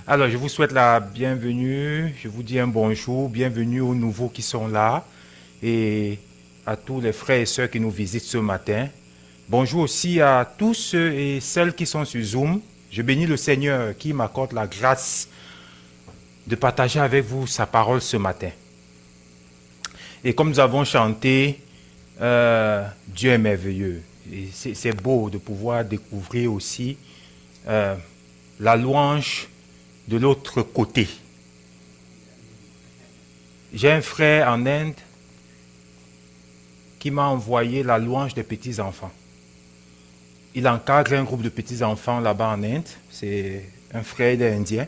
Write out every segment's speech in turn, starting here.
Alors, je vous souhaite la bienvenue, je vous dis un bonjour, bienvenue aux nouveaux qui sont là et à tous les frères et sœurs qui nous visitent ce matin. Bonjour aussi à tous ceux et celles qui sont sur Zoom. Je bénis le Seigneur qui m'accorde la grâce de partager avec vous sa parole ce matin. Et comme nous avons chanté, Dieu est merveilleux. Et c'est beau de pouvoir découvrir aussi la louange de l'autre côté. J'ai un frère en Inde qui m'a envoyé la louange des petits-enfants. Il encadre un groupe de petits-enfants là-bas en Inde. C'est un frère indien.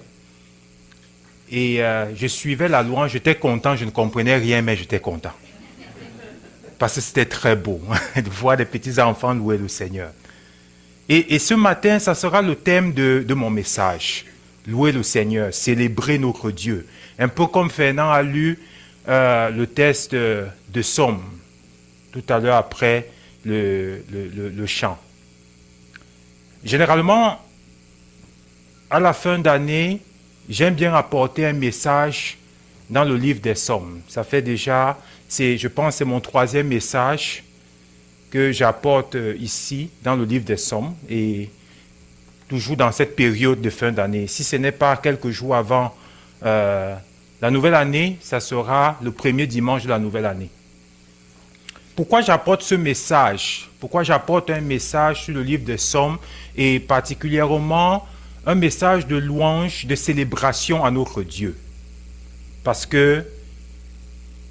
Et je suivais la louange, j'étais content, je ne comprenais rien, mais j'étais content. Parce que c'était très beau de voir des petits-enfants louer le Seigneur. Et ce matin, ça sera le thème de mon message. Louer le Seigneur, célébrer notre Dieu. Un peu comme Fernand a lu le texte de Somme tout à l'heure après le chant. Généralement, à la fin d'année, j'aime bien apporter un message dans le livre des Sommes. Ça fait déjà, je pense que c'est mon 3e message que j'apporte ici dans le livre des Sommes et toujours dans cette période de fin d'année. Si ce n'est pas quelques jours avant la nouvelle année, ça sera le premier dimanche de la nouvelle année. Pourquoi j'apporte ce message? Pourquoi j'apporte un message sur le livre des Sommes et particulièrement un message de louange, de célébration à notre Dieu? Parce que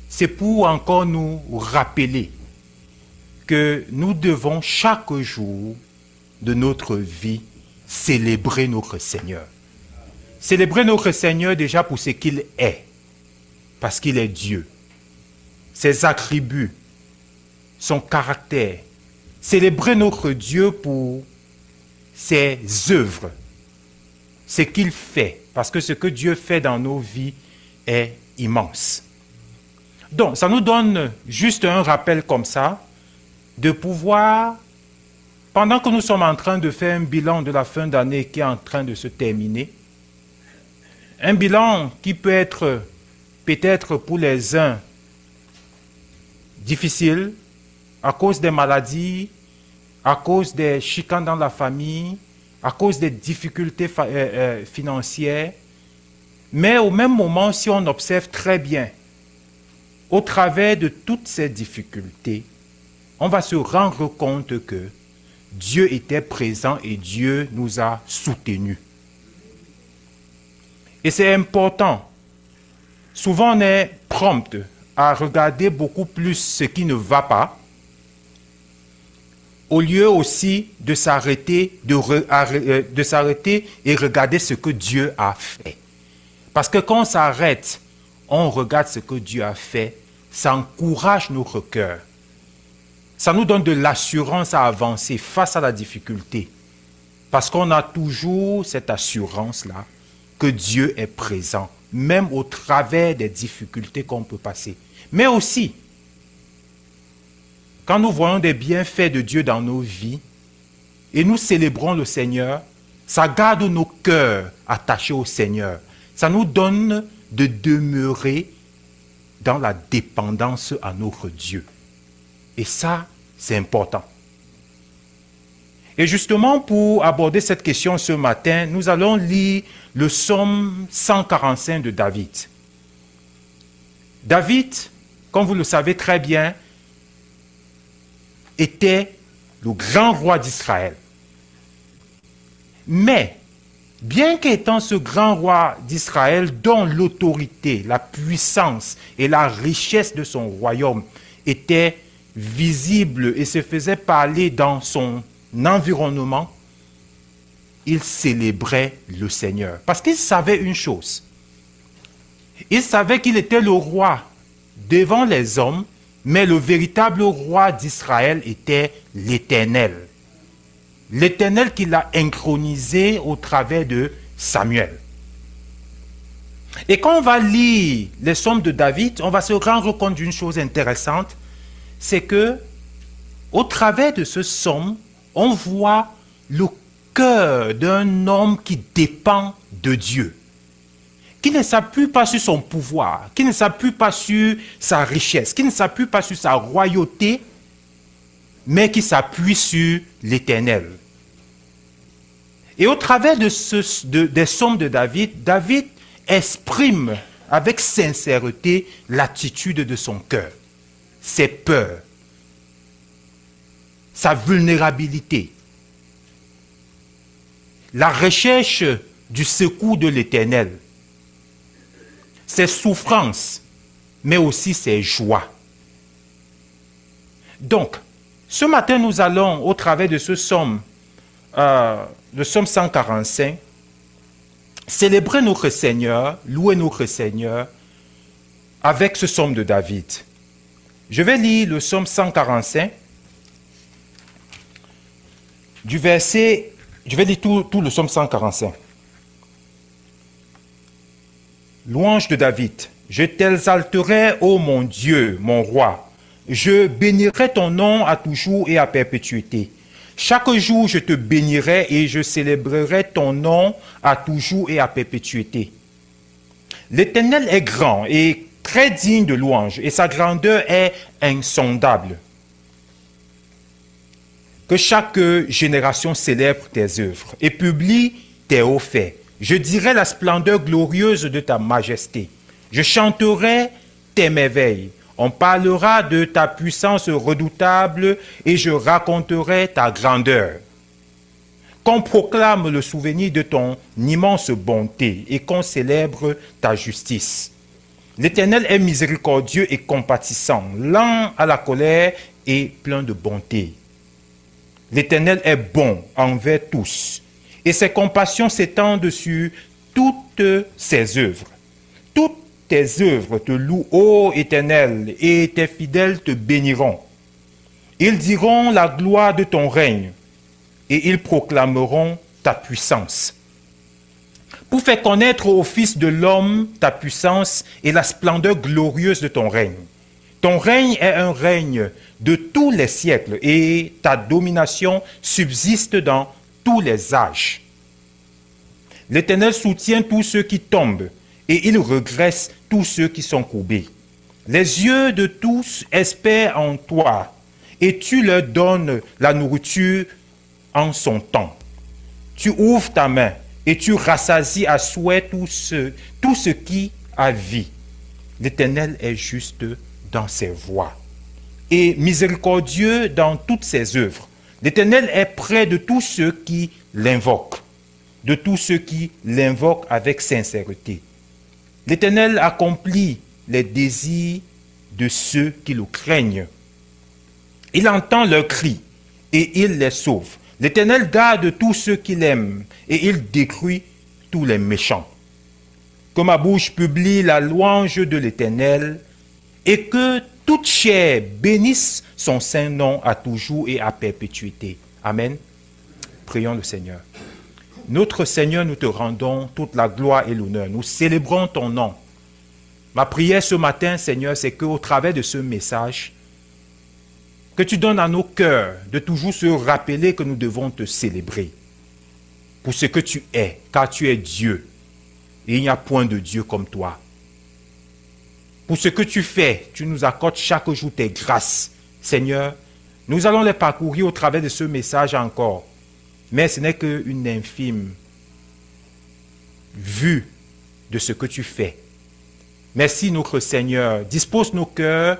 c'est pour encore nous rappeler que nous devons chaque jour de notre vie célébrer notre Seigneur. Célébrer notre Seigneur déjà pour ce qu'il est, parce qu'il est Dieu. Ses attributs, son caractère. Célébrer notre Dieu pour ses œuvres, ce qu'il fait, parce que ce que Dieu fait dans nos vies est immense. Donc, ça nous donne juste un rappel comme ça, de pouvoir, pendant que nous sommes en train de faire un bilan de la fin d'année qui est en train de se terminer, un bilan qui peut être peut-être pour les uns difficile à cause des maladies, à cause des chicanes dans la famille, à cause des difficultés financières, mais au même moment, si on observe très bien, au travers de toutes ces difficultés, on va se rendre compte que Dieu était présent et Dieu nous a soutenus. Et c'est important. Souvent, on est prompt à regarder beaucoup plus ce qui ne va pas, au lieu aussi de s'arrêter et regarder ce que Dieu a fait. Parce que quand on s'arrête, on regarde ce que Dieu a fait, ça encourage notre cœur. Ça nous donne de l'assurance à avancer face à la difficulté. Parce qu'on a toujours cette assurance-là que Dieu est présent, même au travers des difficultés qu'on peut passer. Mais aussi, quand nous voyons des bienfaits de Dieu dans nos vies et nous célébrons le Seigneur, ça garde nos cœurs attachés au Seigneur. Ça nous donne de demeurer dans la dépendance à notre Dieu. Et ça, c'est important. Et justement, pour aborder cette question ce matin, nous allons lire le psaume 145 de David. David, comme vous le savez très bien, était le grand roi d'Israël. Mais, bien qu'étant ce grand roi d'Israël, dont l'autorité, la puissance et la richesse de son royaume étaient visible et se faisait parler dans son environnement, il célébrait le Seigneur. Parce qu'il savait une chose. Il savait qu'il était le roi devant les hommes, mais le véritable roi d'Israël était l'Éternel. L'Éternel qui l'a intronisé au travers de Samuel. Et quand on va lire les psaumes de David, on va se rendre compte d'une chose intéressante, c'est que au travers de ce psaume, on voit le cœur d'un homme qui dépend de Dieu, qui ne s'appuie pas sur son pouvoir, qui ne s'appuie pas sur sa richesse, qui ne s'appuie pas sur sa royauté, mais qui s'appuie sur l'Éternel. Et au travers des psaumes de David, David exprime avec sincérité l'attitude de son cœur, ses peurs, sa vulnérabilité, la recherche du secours de l'Éternel, ses souffrances, mais aussi ses joies. Donc, ce matin, nous allons, au travers de ce psaume, le psaume 145, célébrer notre Seigneur, louer notre Seigneur avec ce psaume de David. Je vais lire le psaume 145, du verset, je vais lire tout le psaume 145. Louange de David. Je t'exalterai, ô mon Dieu, mon roi. Je bénirai ton nom à toujours et à perpétuité. Chaque jour, je te bénirai et je célébrerai ton nom à toujours et à perpétuité. L'Éternel est grand et très digne de louange, et sa grandeur est insondable. Que chaque génération célèbre tes œuvres et publie tes hauts faits. Je dirai la splendeur glorieuse de ta majesté. Je chanterai tes merveilles. On parlera de ta puissance redoutable et je raconterai ta grandeur. Qu'on proclame le souvenir de ton immense bonté et qu'on célèbre ta justice. L'Éternel est miséricordieux et compatissant, lent à la colère et plein de bonté. L'Éternel est bon envers tous et ses compassions s'étendent sur toutes ses œuvres. Toutes tes œuvres te louent, ô Éternel, et tes fidèles te béniront. Ils diront la gloire de ton règne, et ils proclameront ta puissance. Pour faire connaître au Fils de l'homme ta puissance et la splendeur glorieuse de ton règne. Ton règne est un règne de tous les siècles, et ta domination subsiste dans tous les âges. L'Éternel soutient tous ceux qui tombent, et il regresse tous ceux qui sont courbés. Les yeux de tous espèrent en toi, et tu leur donnes la nourriture en son temps. Tu ouvres ta main, et tu rassasies à souhait tout ce qui a vie. L'Éternel est juste dans ses voies, et miséricordieux dans toutes ses œuvres. L'Éternel est près de tous ceux qui l'invoquent, de tous ceux qui l'invoquent avec sincérité. L'Éternel accomplit les désirs de ceux qui le craignent. Il entend leurs cris et il les sauve. L'Éternel garde tous ceux qui l'aiment et il détruit tous les méchants. Que ma bouche publie la louange de l'Éternel et que toute chair bénisse son saint nom à toujours et à perpétuité. Amen. Prions le Seigneur. Notre Seigneur, nous te rendons toute la gloire et l'honneur. Nous célébrons ton nom. Ma prière ce matin, Seigneur, c'est qu'au travers de ce message, que tu donnes à nos cœurs de toujours se rappeler que nous devons te célébrer pour ce que tu es, car tu es Dieu. Et il n'y a point de Dieu comme toi. Pour ce que tu fais, tu nous accordes chaque jour tes grâces. Seigneur, nous allons les parcourir au travers de ce message encore. Mais ce n'est qu'une infime vue de ce que tu fais. Merci notre Seigneur. Dispose nos cœurs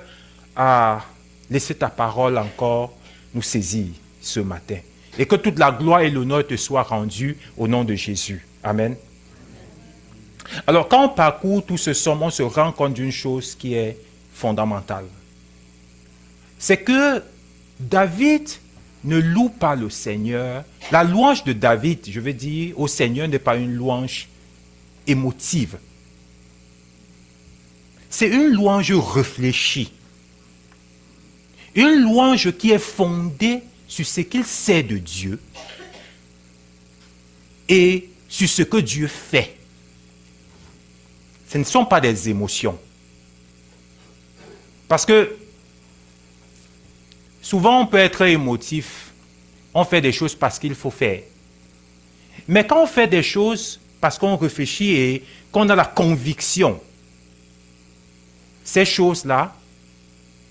à laisser ta parole encore nous saisir ce matin. Et que toute la gloire et l'honneur te soient rendus au nom de Jésus. Amen. Alors quand on parcourt tout ce psaume, on se rend compte d'une chose qui est fondamentale. C'est que David ne loue pas le Seigneur. La louange de David, je veux dire, au Seigneur n'est pas une louange émotive. C'est une louange réfléchie. Une louange qui est fondée sur ce qu'il sait de Dieu et sur ce que Dieu fait. Ce ne sont pas des émotions. Parce que souvent, on peut être émotif. On fait des choses parce qu'il faut faire. Mais quand on fait des choses parce qu'on réfléchit et qu'on a la conviction, ces choses-là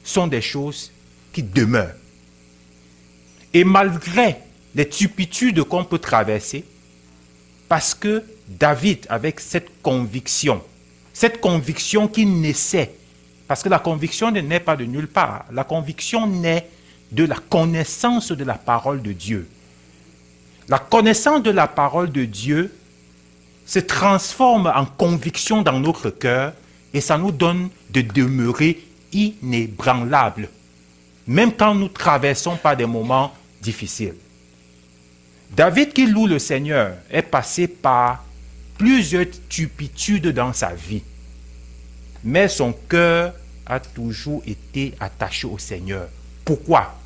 sont des choses qui demeurent. Et malgré les turpitudes qu'on peut traverser, parce que David, avec cette conviction qui naissait, parce que la conviction ne naît pas de nulle part, la conviction naît de la connaissance de la parole de Dieu. La connaissance de la parole de Dieu se transforme en conviction dans notre cœur et ça nous donne de demeurer inébranlables, même quand nous traversons par des moments difficiles. David, qui loue le Seigneur, est passé par plusieurs turpitudes dans sa vie, mais son cœur a toujours été attaché au Seigneur. Pourquoi?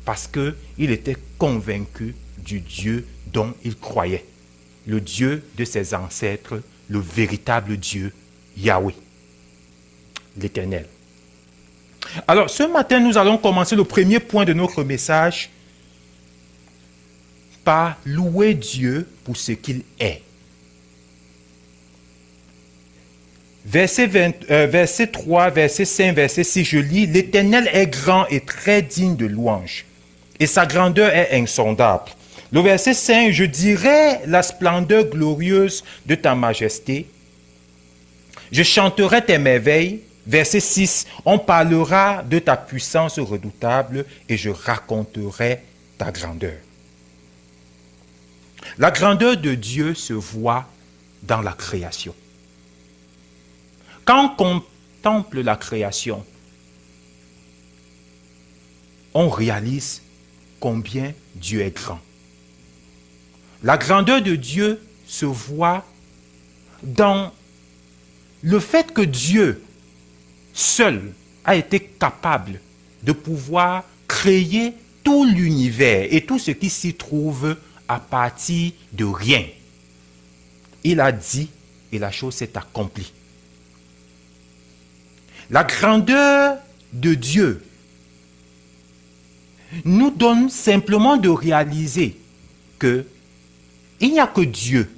Parce qu'il était convaincu du Dieu dont il croyait, le Dieu de ses ancêtres, le véritable Dieu, Yahweh, l'Éternel. Alors, ce matin, nous allons commencer le premier point de notre message par louer Dieu pour ce qu'il est. Verset 3, verset 5, verset 6, je lis, « L'Éternel est grand et très digne de louange, et sa grandeur est insondable. » Le verset 5, « Je dirai la splendeur glorieuse de ta majesté. Je chanterai tes merveilles. » Verset 6, « On parlera de ta puissance redoutable et je raconterai ta grandeur. » La grandeur de Dieu se voit dans la création. Quand on contemple la création, on réalise combien Dieu est grand. La grandeur de Dieu se voit dans le fait que Dieu seul a été capable de pouvoir créer tout l'univers et tout ce qui s'y trouve à partir de rien. Il a dit et la chose s'est accomplie. La grandeur de Dieu nous donne simplement de réaliser que il n'y a que Dieu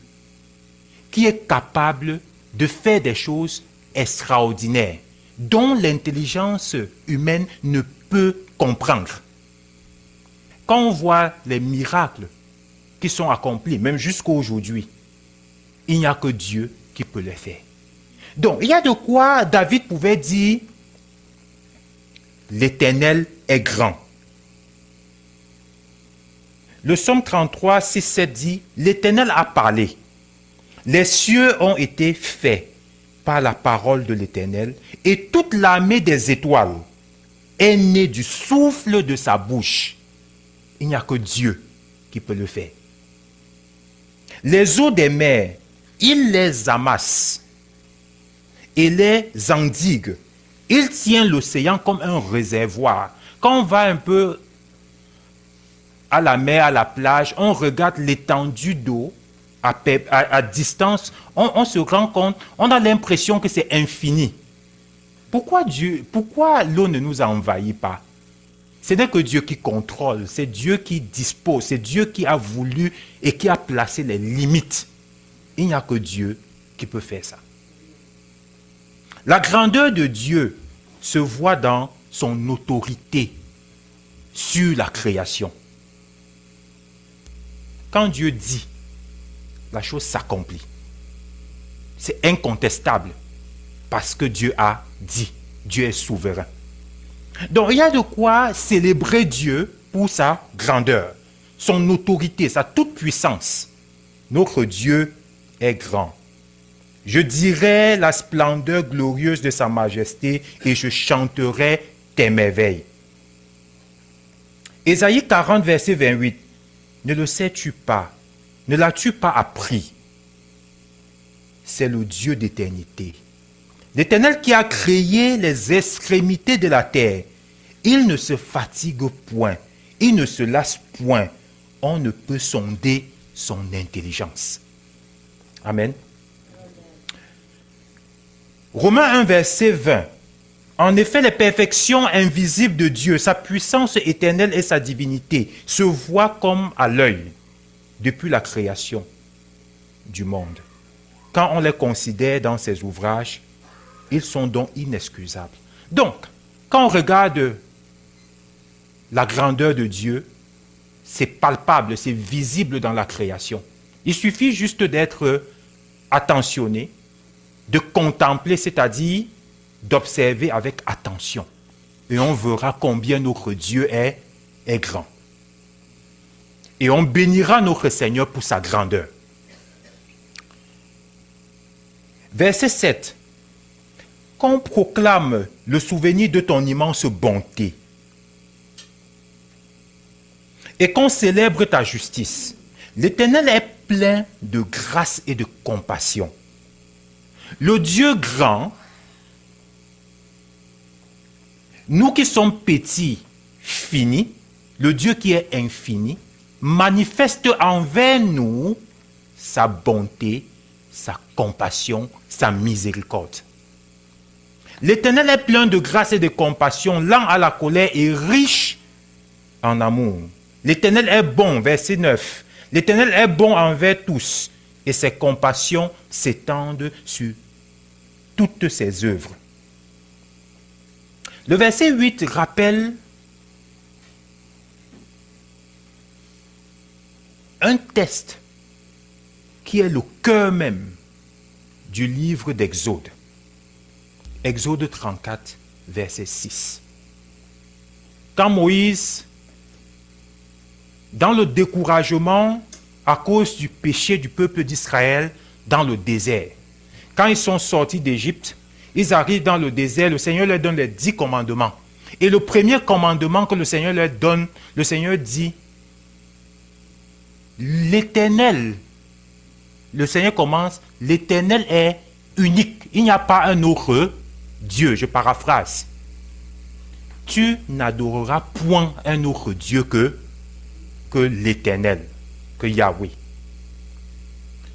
qui est capable de faire des choses extraordinaires dont l'intelligence humaine ne peut comprendre. Quand on voit les miracles qui sont accomplis, même jusqu'à aujourd'hui, il n'y a que Dieu qui peut les faire. Donc, il y a de quoi David pouvait dire « L'Éternel est grand ». Le psaume 33, 6, 7 dit « L'Éternel a parlé. Les cieux ont été faits par la parole de l'Éternel, et toute l'armée des étoiles est née du souffle de sa bouche. » Il n'y a que Dieu qui peut le faire. Les eaux des mers, il les amasse et les endigue. Il tient l'océan comme un réservoir. Quand on va un peu à la mer, à la plage, on regarde l'étendue d'eau à distance, on se rend compte, on a l'impression que c'est infini. Pourquoi l'eau ne nous envahit pas? Ce n'est que Dieu qui contrôle, c'est Dieu qui dispose, c'est Dieu qui a voulu et qui a placé les limites. Il n'y a que Dieu qui peut faire ça. La grandeur de Dieu se voit dans son autorité sur la création. Quand Dieu dit, la chose s'accomplit. C'est incontestable parce que Dieu a dit. Dieu est souverain. Donc il y a de quoi célébrer Dieu pour sa grandeur, son autorité, sa toute-puissance. Notre Dieu est grand. Je dirai la splendeur glorieuse de sa majesté et je chanterai tes merveilles. Ésaïe 40, verset 28. Ne le sais-tu pas? Ne l'as-tu pas appris? C'est le Dieu d'éternité. L'Éternel qui a créé les extrémités de la terre. Il ne se fatigue point. Il ne se lasse point. On ne peut sonder son intelligence. Amen. Romains 1, verset 20. En effet, les perfections invisibles de Dieu, sa puissance éternelle et sa divinité se voient comme à l'œil depuis la création, du monde. Quand on les considère dans ces ouvrages, ils sont donc inexcusables. Donc, quand on regarde la grandeur de Dieu, c'est palpable, c'est visible dans la création. Il suffit juste d'être attentionné, de contempler, c'est-à-dire d'observer avec attention. Et on verra combien notre Dieu est grand. Et on bénira notre Seigneur pour sa grandeur. Verset 7. Qu'on proclame le souvenir de ton immense bonté et qu'on célèbre ta justice. L'Éternel est plein de grâce et de compassion. Le Dieu grand, nous qui sommes petits, finis, le Dieu qui est infini, manifeste envers nous sa bonté, sa compassion, sa miséricorde. L'Éternel est plein de grâce et de compassion, lent à la colère et riche en amour. L'Éternel est bon, verset 9. L'Éternel est bon envers tous et ses compassions s'étendent sur toutes ses œuvres. Le verset 8 rappelle un test qui est le cœur même du livre d'Exode. Exode 34, verset 6. Quand Moïse, dans le découragement à cause du péché du peuple d'Israël dans le désert, quand ils sont sortis d'Égypte, ils arrivent dans le désert, le Seigneur leur donne les 10 commandements. Et le premier commandement que le Seigneur leur donne, le Seigneur dit, l'Éternel, le Seigneur commence, l'Éternel est unique. Il n'y a pas un autre Dieu, je paraphrase. Tu n'adoreras point un autre Dieu que l'Éternel, que Yahweh.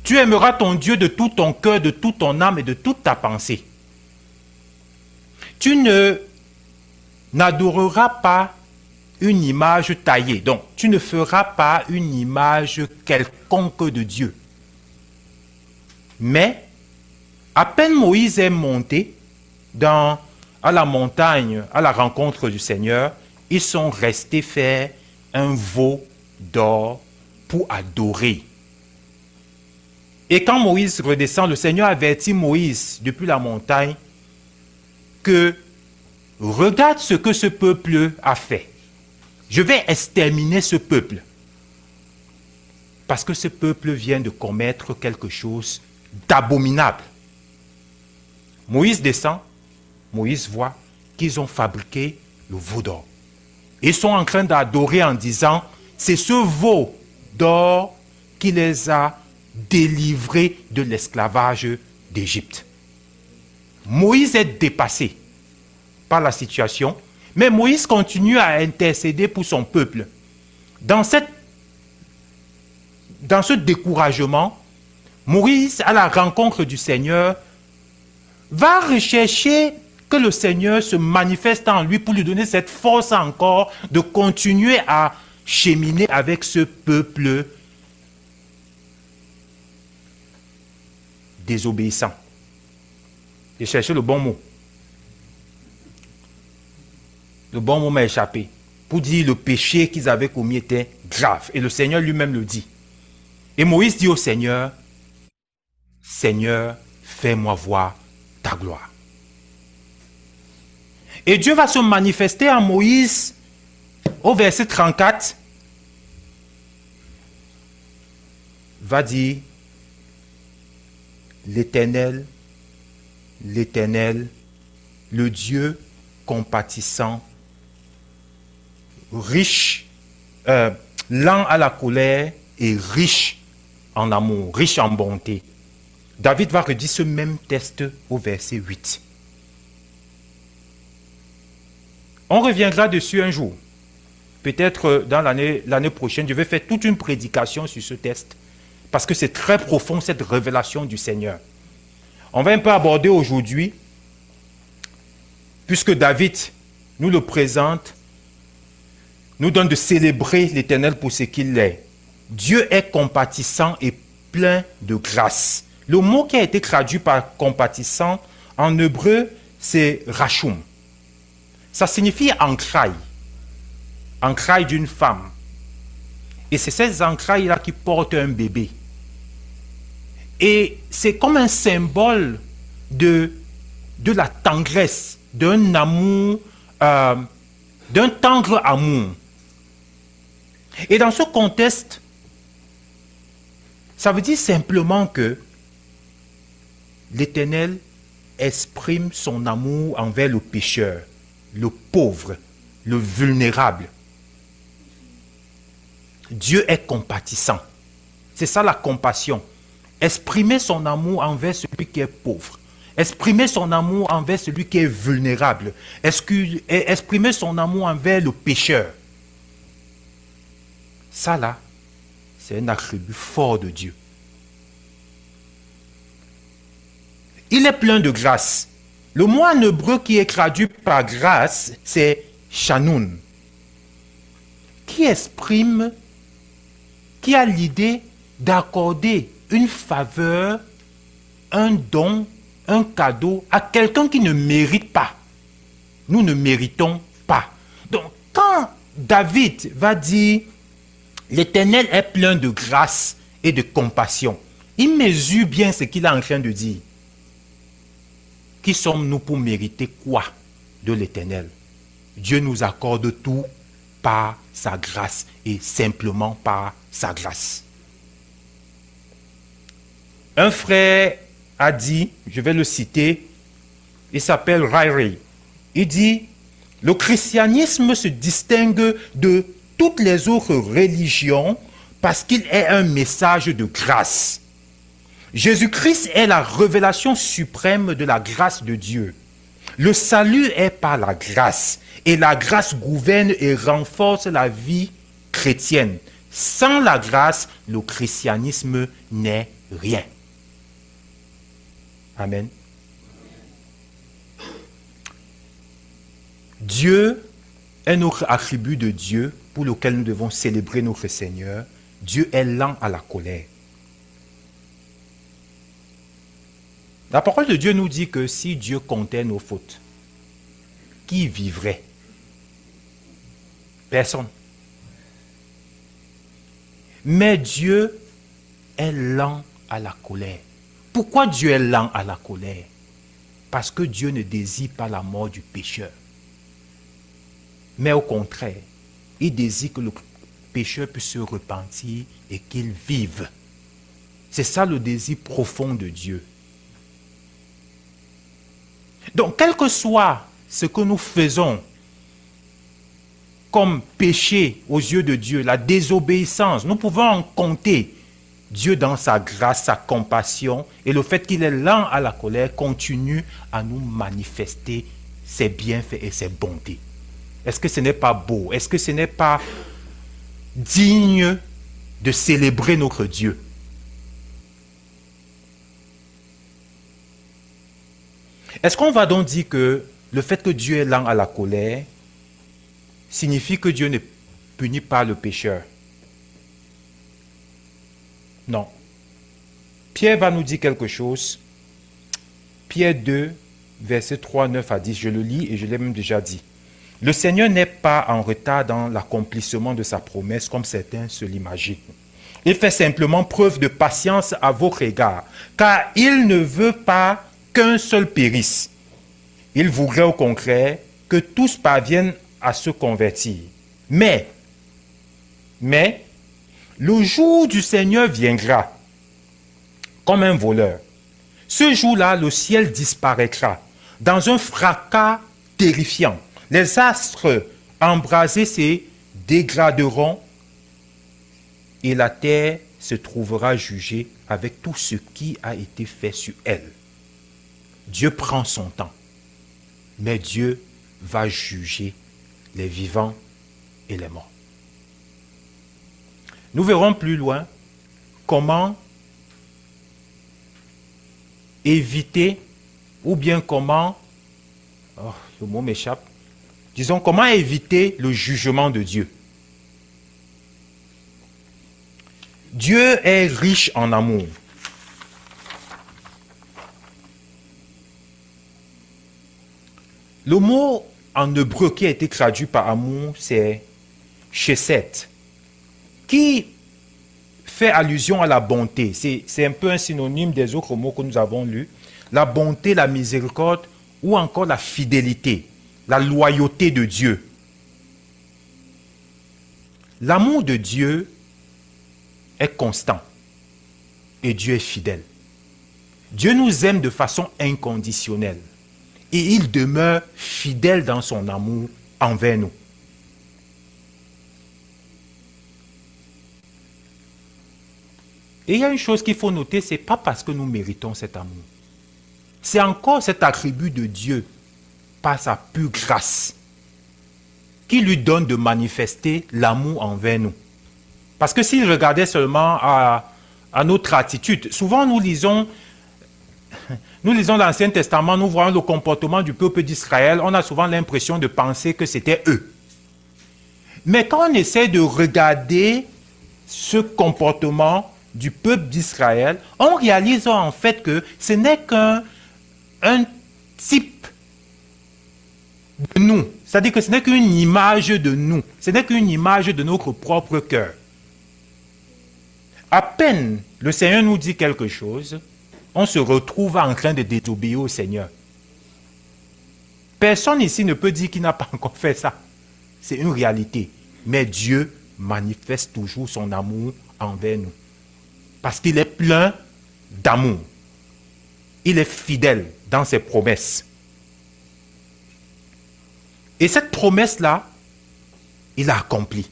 Tu aimeras ton Dieu de tout ton cœur, de toute ton âme et de toute ta pensée. Tu n'adoreras pas une image taillée. Donc, tu ne feras pas une image quelconque de Dieu. Mais, à peine Moïse est monté à la montagne, à la rencontre du Seigneur, ils sont restés faire un veau d'or pour adorer. Et quand Moïse redescend, le Seigneur avertit Moïse depuis la montagne que regarde ce que ce peuple a fait. Je vais exterminer ce peuple. Parce que ce peuple vient de commettre quelque chose d'abominable. Moïse descend, Moïse voit qu'ils ont fabriqué le veau d'or. Ils sont en train d'adorer en disant, c'est ce veau d'or qui les a délivrés de l'esclavage d'Égypte. Moïse est dépassé par la situation, mais Moïse continue à intercéder pour son peuple. Dans ce découragement, Moïse, à la rencontre du Seigneur, va rechercher que le Seigneur se manifeste en lui pour lui donner cette force encore de continuer à cheminer avec ce peuple désobéissant. J'ai cherché le bon mot. Le bon mot m'a échappé. Pour dire le péché qu'ils avaient commis était grave. Et le Seigneur lui-même le dit. Et Moïse dit au Seigneur, Seigneur, fais-moi voir ta gloire. Et Dieu va se manifester à Moïse au verset 34. Va dire, l'Éternel, l'Éternel, le Dieu compatissant, riche, lent à la colère et riche en amour, riche en bonté. David va redire ce même texte au verset 8. On reviendra dessus un jour. Peut-être dans l'année prochaine, je vais faire toute une prédication sur ce texte. Parce que c'est très profond, cette révélation du Seigneur. On va un peu aborder aujourd'hui, puisque David nous le présente, nous donne de célébrer l'Éternel pour ce qu'il est. Dieu est compatissant et plein de grâce. Le mot qui a été traduit par compatissant, en hébreu, c'est rachum. Ça signifie entrailles. Entrailles d'une femme. Et c'est ces entrailles-là qui portent un bébé. Et c'est comme un symbole de la tendresse, d'un amour, d'un tendre amour. Et dans ce contexte, ça veut dire simplement que l'Éternel exprime son amour envers le pécheur, le pauvre, le vulnérable. Dieu est compatissant. C'est ça la compassion. Exprimer son amour envers celui qui est pauvre. Exprimer son amour envers celui qui est vulnérable. Exprimer son amour envers le pécheur. Ça là, c'est un attribut fort de Dieu. Il est plein de grâce. Le mot en hébreu qui est traduit par grâce, c'est shanoun, qui exprime, qui a l'idée d'accorder une faveur, un don, un cadeau à quelqu'un qui ne mérite pas. Nous ne méritons pas. Donc, quand David va dire « L'Éternel est plein de grâce et de compassion », il mesure bien ce qu'il est en train de dire. Qui sommes-nous pour mériter quoi de l'Éternel? Dieu nous accorde tout par sa grâce et simplement par sa grâce. Un frère a dit, je vais le citer, il s'appelle Riley. Il dit, le christianisme se distingue de toutes les autres religions parce qu'il est un message de grâce. Jésus-Christ est la révélation suprême de la grâce de Dieu. Le salut est par la grâce et la grâce gouverne et renforce la vie chrétienne. Sans la grâce, le christianisme n'est rien. Amen. Dieu est notre attribut de Dieu pour lequel nous devons célébrer notre Seigneur. Dieu est lent à la colère. La parole de Dieu nous dit que si Dieu comptait nos fautes, qui vivrait? Personne. Mais Dieu est lent à la colère. Pourquoi Dieu est lent à la colère? Parce que Dieu ne désire pas la mort du pécheur. Mais au contraire, il désire que le pécheur puisse se repentir et qu'il vive. C'est ça le désir profond de Dieu. Donc, quel que soit ce que nous faisons comme péché aux yeux de Dieu, la désobéissance, nous pouvons en compter. Dieu, dans sa grâce, sa compassion et le fait qu'il est lent à la colère, continue à nous manifester ses bienfaits et ses bontés. Est-ce que ce n'est pas beau? Est-ce que ce n'est pas digne de célébrer notre Dieu? Est-ce qu'on va donc dire que le fait que Dieu est lent à la colère signifie que Dieu ne punit pas le pécheur? Non. Pierre va nous dire quelque chose. Pierre 2, versets 3, 9 à 10. Je le lis et je l'ai même déjà dit. Le Seigneur n'est pas en retard dans l'accomplissement de sa promesse comme certains se l'imaginent. Il fait simplement preuve de patience à votre égard, car il ne veut pas qu'un seul périsse. Il voudrait au contraire que tous parviennent à se convertir. Mais, le jour du Seigneur viendra comme un voleur. Ce jour-là, le ciel disparaîtra dans un fracas terrifiant. Les astres embrasés se dégraderont et la terre se trouvera jugée avec tout ce qui a été fait sur elle. Dieu prend son temps, mais Dieu va juger les vivants et les morts. Nous verrons plus loin comment éviter ou bien comment, le mot m'échappe, disons comment éviter le jugement de Dieu. Dieu est riche en amour. Le mot en hébreu qui a été traduit par amour, c'est chesed, qui fait allusion à la bonté. C'est un peu un synonyme des autres mots que nous avons lus. La bonté, la miséricorde ou encore la fidélité, la loyauté de Dieu. L'amour de Dieu est constant et Dieu est fidèle. Dieu nous aime de façon inconditionnelle et il demeure fidèle dans son amour envers nous. Et il y a une chose qu'il faut noter, ce n'est pas parce que nous méritons cet amour. C'est encore cet attribut de Dieu, par sa pure grâce, qui lui donne de manifester l'amour envers nous. Parce que s'il regardait seulement à notre attitude, souvent nous lisons l'Ancien Testament, nous voyons le comportement du peuple d'Israël, on a souvent l'impression de penser que c'était eux. Mais quand on essaie de regarder ce comportement du peuple d'Israël, on réalise en fait que ce n'est qu'un type de nous. C'est-à-dire que ce n'est qu'une image de nous. Ce n'est qu'une image de notre propre cœur. À peine le Seigneur nous dit quelque chose, on se retrouve en train de désobéir au Seigneur. Personne ici ne peut dire qu'il n'a pas encore fait ça. C'est une réalité. Mais Dieu manifeste toujours son amour envers nous. Parce qu'il est plein d'amour. Il est fidèle dans ses promesses. Et cette promesse-là, il a accompli.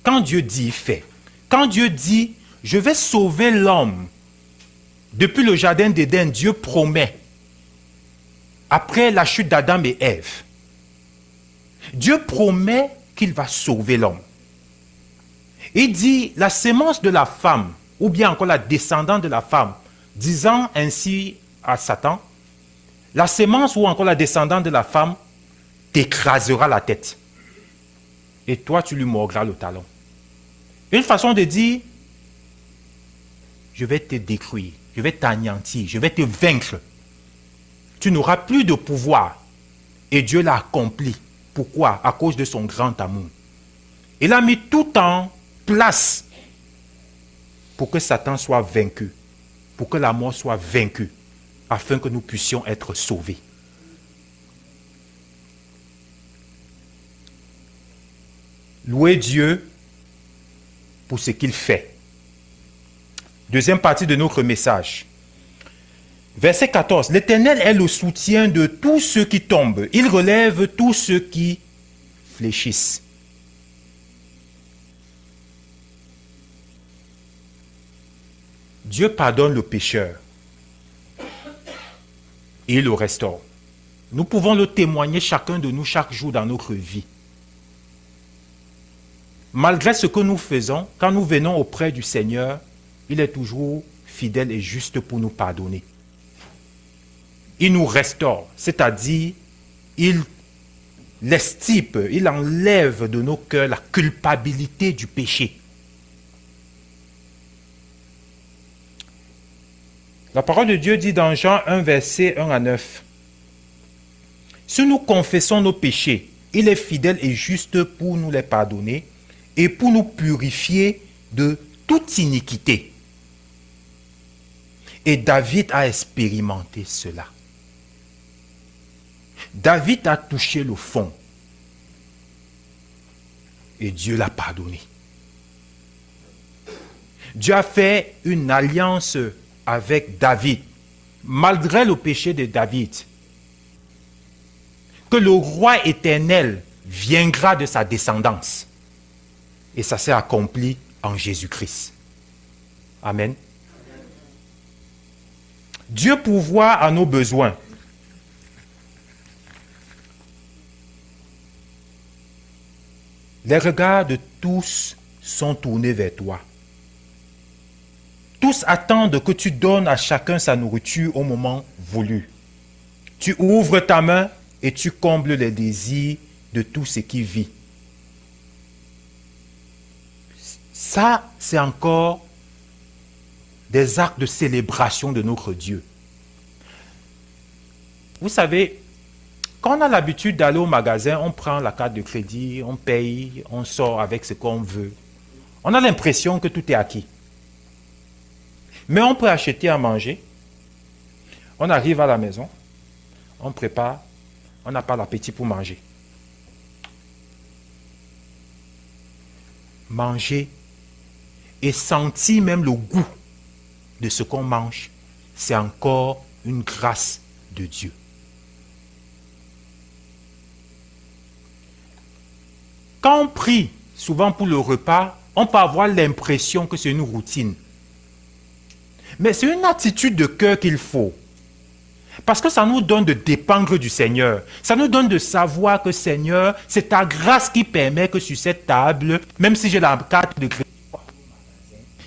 Quand Dieu dit, il fait. Quand Dieu dit, je vais sauver l'homme. Depuis le jardin d'Éden, Dieu promet. Après la chute d'Adam et Ève, Dieu promet qu'il va sauver l'homme. Il dit, la sémence de la femme, ou bien encore la descendante de la femme, disant ainsi à Satan, la sémence ou encore la descendante de la femme t'écrasera la tête. Et toi, tu lui mordras le talon. Une façon de dire, je vais te détruire, je vais t'anéantir, je vais te vaincre. Tu n'auras plus de pouvoir. Et Dieu l'a accompli. Pourquoi? À cause de son grand amour. Il a mis tout en place pour que Satan soit vaincu, pour que la mort soit vaincue, afin que nous puissions être sauvés. Louez Dieu pour ce qu'il fait. Deuxième partie de notre message. Verset 14. L'Éternel est le soutien de tous ceux qui tombent. Il relève tous ceux qui fléchissent. Dieu pardonne le pécheur et il le restaure. Nous pouvons le témoigner chacun de nous chaque jour dans notre vie. Malgré ce que nous faisons, quand nous venons auprès du Seigneur, il est toujours fidèle et juste pour nous pardonner. Il nous restaure, c'est-à-dire il l'extirpe, il enlève de nos cœurs la culpabilité du péché. La parole de Dieu dit dans Jean 1, verset 1 à 9. Si nous confessons nos péchés, il est fidèle et juste pour nous les pardonner et pour nous purifier de toute iniquité. Et David a expérimenté cela. David a touché le fond. Et Dieu l'a pardonné. Dieu a fait une alliance avec David, malgré le péché de David, que le roi éternel viendra de sa descendance. Et ça s'est accompli en Jésus-Christ. Amen. Dieu pourvoit à nos besoins. Les regards de tous sont tournés vers toi. Tous attendent que tu donnes à chacun sa nourriture au moment voulu. Tu ouvres ta main et tu combles les désirs de tout ce qui vit. Ça, c'est encore des actes de célébration de notre Dieu. Vous savez, quand on a l'habitude d'aller au magasin, on prend la carte de crédit, on paye, on sort avec ce qu'on veut. On a l'impression que tout est acquis. Mais on peut acheter à manger. On arrive à la maison, on prépare, on n'a pas l'appétit pour manger. Manger et sentir même le goût de ce qu'on mange, c'est encore une grâce de Dieu. Quand on prie souvent pour le repas, on peut avoir l'impression que c'est une routine. Mais c'est une attitude de cœur qu'il faut. Parce que ça nous donne de dépendre du Seigneur. Ça nous donne de savoir que Seigneur, c'est ta grâce qui permet que sur cette table, même si j'ai la carte de crédit,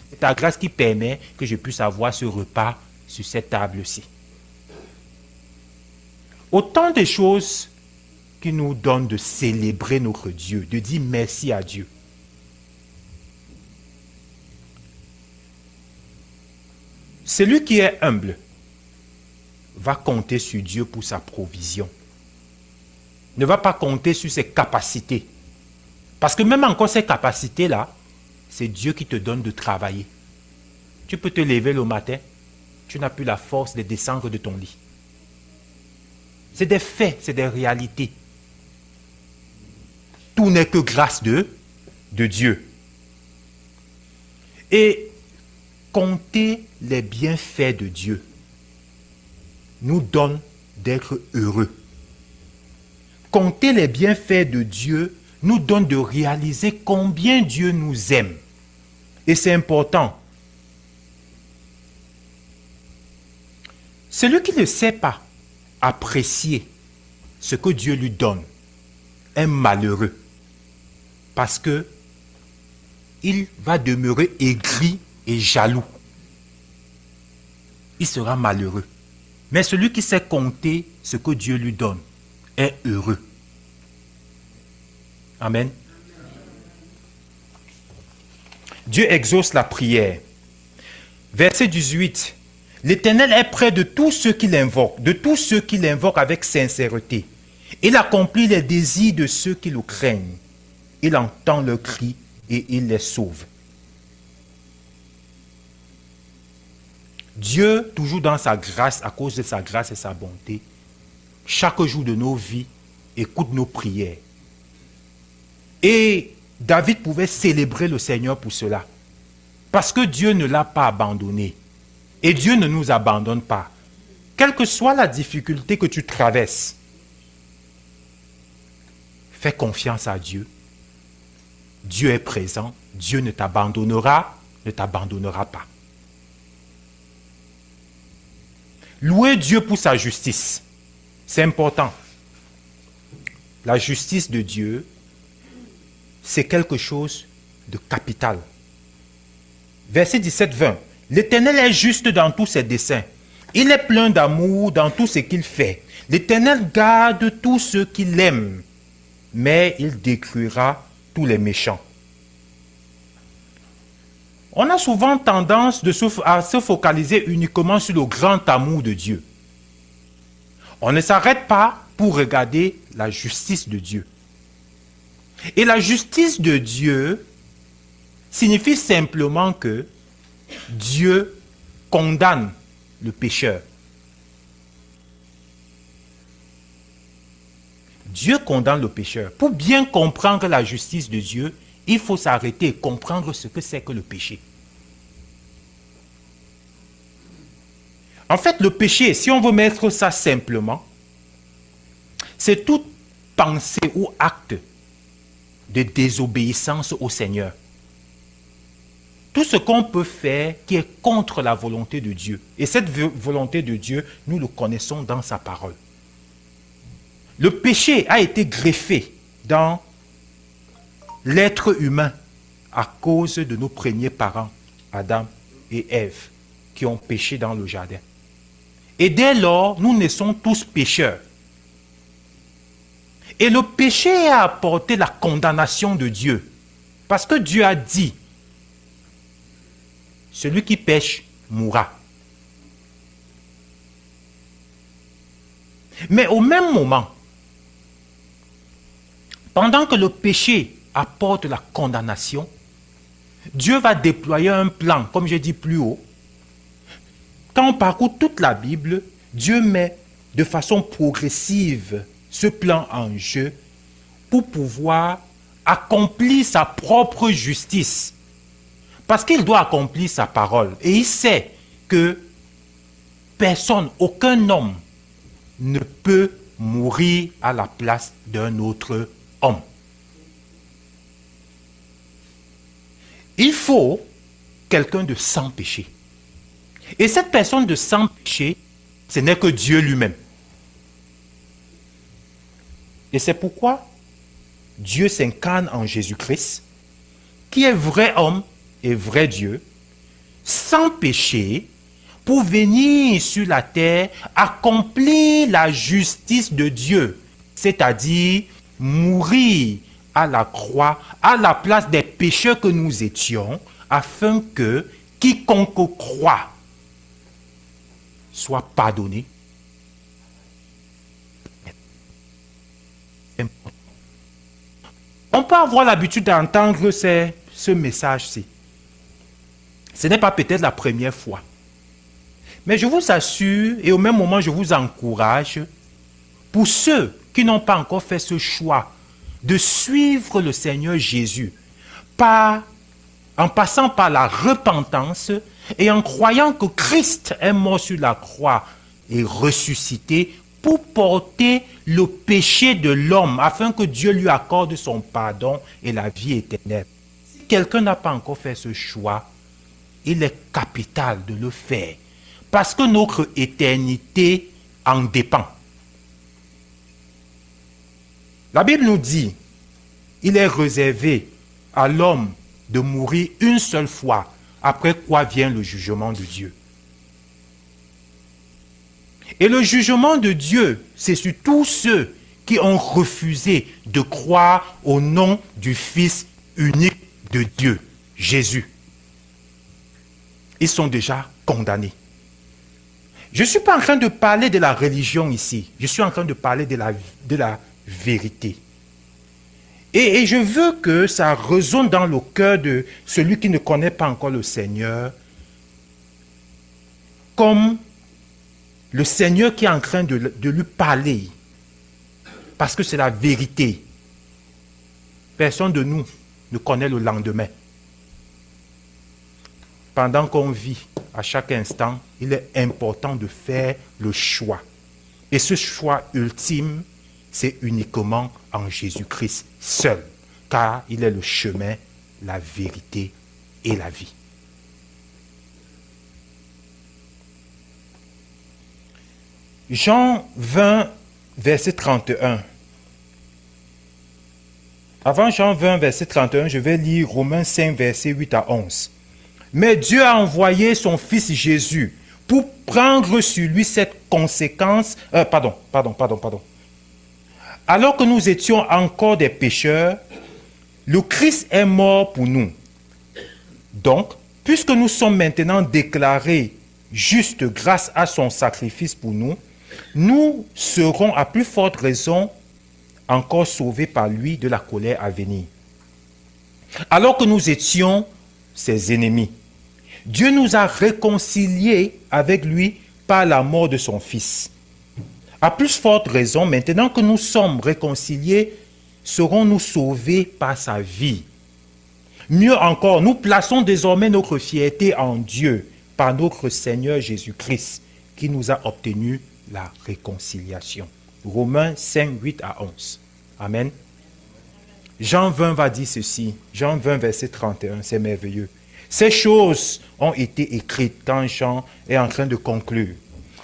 c'est ta grâce qui permet que je puisse avoir ce repas sur cette table-ci. Autant de choses qui nous donnent de célébrer notre Dieu, de dire merci à Dieu. Celui qui est humble va compter sur Dieu pour sa provision. Ne va pas compter sur ses capacités. Parce que même encore ces capacités-là, c'est Dieu qui te donne de travailler. Tu peux te lever le matin, tu n'as plus la force de descendre de ton lit. C'est des faits, c'est des réalités. Tout n'est que grâce de Dieu. Et compter les bienfaits de Dieu nous donne d'être heureux. Compter les bienfaits de Dieu nous donne de réaliser combien Dieu nous aime. Et c'est important. Celui qui ne sait pas apprécier ce que Dieu lui donne est malheureux. Parce que il va demeurer aigri et jaloux. Il sera malheureux. Mais celui qui sait compter ce que Dieu lui donne est heureux. Amen. Dieu exauce la prière. Verset 18. L'Éternel est près de tous ceux qui l'invoquent, avec sincérité. Il accomplit les désirs de ceux qui le craignent. Il entend leurs cris et il les sauve. Dieu, toujours dans sa grâce, à cause de sa grâce et sa bonté, chaque jour de nos vies, écoute nos prières. Et David pouvait célébrer le Seigneur pour cela. Parce que Dieu ne l'a pas abandonné. Et Dieu ne nous abandonne pas. Quelle que soit la difficulté que tu traverses, fais confiance à Dieu. Dieu est présent. Dieu ne t'abandonnera pas. Louer Dieu pour sa justice. C'est important. La justice de Dieu, c'est quelque chose de capital. Verset 17-20. L'Éternel est juste dans tous ses desseins. Il est plein d'amour dans tout ce qu'il fait. L'Éternel garde tous ceux qui l'aiment, mais il détruira tous les méchants. On a souvent tendance à se focaliser uniquement sur le grand amour de Dieu. On ne s'arrête pas pour regarder la justice de Dieu. Et la justice de Dieu signifie simplement que Dieu condamne le pécheur. Dieu condamne le pécheur. Pour bien comprendre la justice de Dieu, il faut s'arrêter et comprendre ce que c'est que le péché. En fait, le péché, si on veut mettre ça simplement, c'est toute pensée ou acte de désobéissance au Seigneur. Tout ce qu'on peut faire qui est contre la volonté de Dieu. Et cette volonté de Dieu, nous le connaissons dans sa parole. Le péché a été greffé dans l'être humain à cause de nos premiers parents, Adam et Ève, qui ont péché dans le jardin. Et dès lors, nous naissons tous pécheurs. Et le péché a apporté la condamnation de Dieu. Parce que Dieu a dit, celui qui pêche mourra. Mais au même moment, pendant que le péché apporte la condamnation, Dieu va déployer un plan, comme j'ai dit plus haut. Quand on parcourt toute la Bible, Dieu met de façon progressive ce plan en jeu pour pouvoir accomplir sa propre justice. Parce qu'il doit accomplir sa parole. Et il sait que personne, aucun homme ne peut mourir à la place d'un autre homme. Il faut quelqu'un de sans péché. Et cette personne de sans péché, ce n'est que Dieu lui-même. Et c'est pourquoi Dieu s'incarne en Jésus-Christ, qui est vrai homme et vrai Dieu, sans péché, pour venir sur la terre accomplir la justice de Dieu, c'est-à-dire mourir à la croix, à la place des pécheurs que nous étions, afin que quiconque croit soit pardonné. On peut avoir l'habitude d'entendre ce message-ci. Ce n'est pas peut-être la première fois. Mais je vous assure, et au même moment je vous encourage, pour ceux qui n'ont pas encore fait ce choix de suivre le Seigneur Jésus, en passant par la repentance et en croyant que Christ est mort sur la croix et ressuscité pour porter le péché de l'homme afin que Dieu lui accorde son pardon et la vie éternelle. Si quelqu'un n'a pas encore fait ce choix, il est capital de le faire parce que notre éternité en dépend. La Bible nous dit, il est réservé à l'homme de mourir une seule fois, après quoi vient le jugement de Dieu. Et le jugement de Dieu, c'est sur tous ceux qui ont refusé de croire au nom du Fils unique de Dieu, Jésus. Ils sont déjà condamnés. Je ne suis pas en train de parler de la religion ici. Je suis en train de parler de la vérité. Et je veux que ça résonne dans le cœur de celui qui ne connaît pas encore le Seigneur, comme le Seigneur qui est en train de lui parler. Parce que c'est la vérité. Personne de nous ne connaît le lendemain. Pendant qu'on vit à chaque instant, il est important de faire le choix. Et ce choix ultime, c'est uniquement en Jésus-Christ seul, car il est le chemin, la vérité et la vie. Jean 20, verset 31. Avant Jean 20, verset 31, je vais lire Romains 5, verset 8 à 11. Mais Dieu a envoyé son Fils Jésus pour prendre sur lui cette conséquence. Alors que nous étions encore des pécheurs, le Christ est mort pour nous. Donc, puisque nous sommes maintenant déclarés justes grâce à son sacrifice pour nous, nous serons à plus forte raison encore sauvés par lui de la colère à venir. Alors que nous étions ses ennemis, Dieu nous a réconciliés avec lui par la mort de son Fils. À plus forte raison, maintenant que nous sommes réconciliés, serons-nous sauvés par sa vie. Mieux encore, nous plaçons désormais notre fierté en Dieu par notre Seigneur Jésus-Christ qui nous a obtenu la réconciliation. Romains 5, 8 à 11. Amen. Jean 20 va dire ceci. Jean 20, verset 31, c'est merveilleux. Ces choses ont été écrites quand Jean est en train de conclure.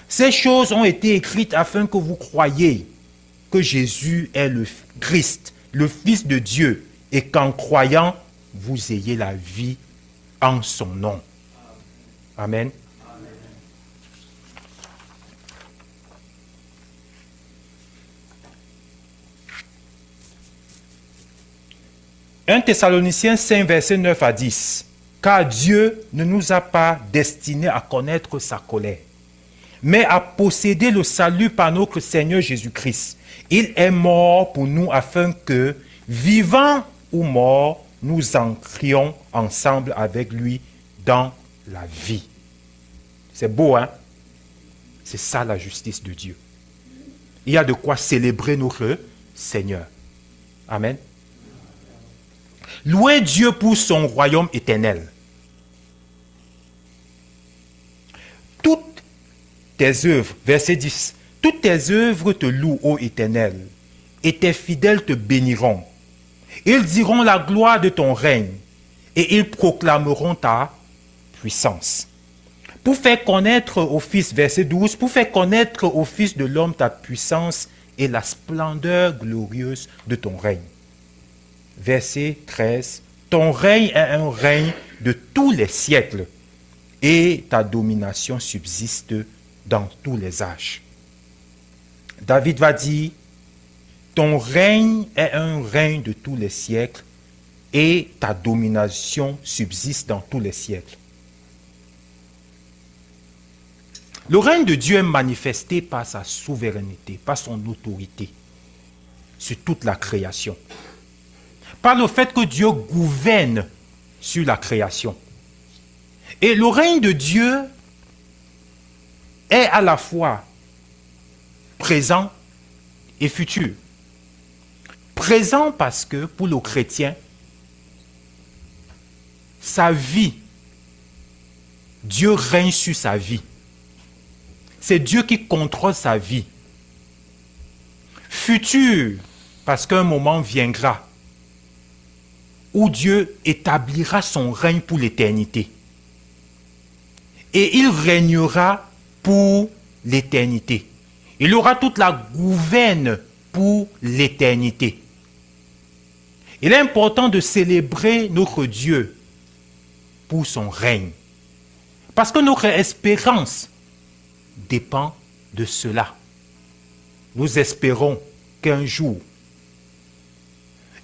Ces choses ont été écrites afin que vous croyiez que Jésus est le Christ, le Fils de Dieu, et qu'en croyant, vous ayez la vie en son nom. Amen. 1 Thessaloniciens 5, verset 9 à 10. car Dieu ne nous a pas destinés à connaître sa colère, mais à posséder le salut par notre Seigneur Jésus-Christ. Il est mort pour nous afin que, vivants ou morts, nous entrions ensemble avec lui dans la vie. C'est beau, hein? C'est ça la justice de Dieu. Il y a de quoi célébrer notre Seigneur. Amen. Louez Dieu pour son royaume éternel. Toutes tes œuvres, verset 10, toutes tes œuvres te louent, ô Éternel, et tes fidèles te béniront. Ils diront la gloire de ton règne, et ils proclameront ta puissance. Pour faire connaître au Fils, verset 12, pour faire connaître au Fils de l'homme ta puissance et la splendeur glorieuse de ton règne. Verset 13, ton règne est un règne de tous les siècles, et ta domination subsiste dans tous les âges. David va dire, ton règne est un règne de tous les siècles, et ta domination subsiste dans tous les siècles. Le règne de Dieu est manifesté par sa souveraineté, par son autorité sur toute la création. Par le fait que Dieu gouverne sur la création. Et le règne de Dieu est à la fois présent et futur. Présent parce que pour le chrétien, sa vie, Dieu règne sur sa vie. C'est Dieu qui contrôle sa vie. Futur, parce qu'un moment viendra où Dieu établira son règne pour l'éternité. Et il régnera pour l'éternité. Il aura toute la gouverne pour l'éternité. Il est important de célébrer notre Dieu pour son règne. Parce que notre espérance dépend de cela. Nous espérons qu'un jour,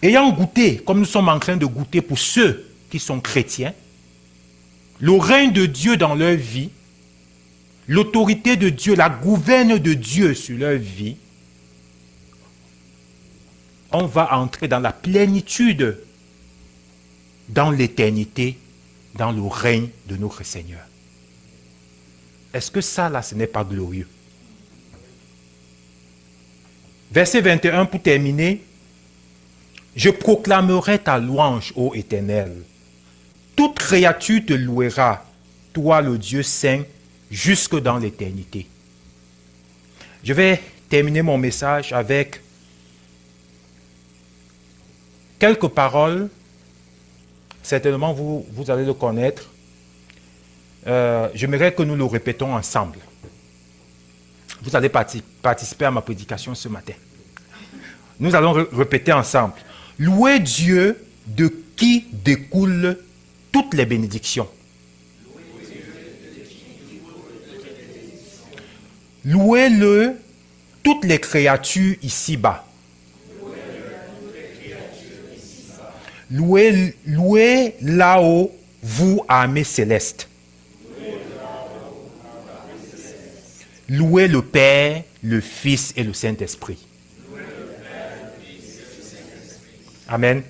ayant goûté, comme nous sommes en train de goûter pour ceux qui sont chrétiens, le règne de Dieu dans leur vie, l'autorité de Dieu, la gouverne de Dieu sur leur vie, on va entrer dans la plénitude, dans l'éternité, dans le règne de notre Seigneur. Est-ce que ça, là, ce n'est pas glorieux? Verset 21, pour terminer. Je proclamerai ta louange, ô Éternel. Toute créature te louera, toi le Dieu saint, jusque dans l'éternité. Je vais terminer mon message avec quelques paroles. Certainement, vous allez le connaître. J'aimerais que nous le répétons ensemble. Vous allez participer à ma prédication ce matin. Nous allons répéter ensemble. Louez Dieu de qui découlent toutes les bénédictions. Louez-le toutes les créatures ici-bas. Louez là-haut, vous armées célestes. Louez le Père, le Fils et le Saint-Esprit. Amen.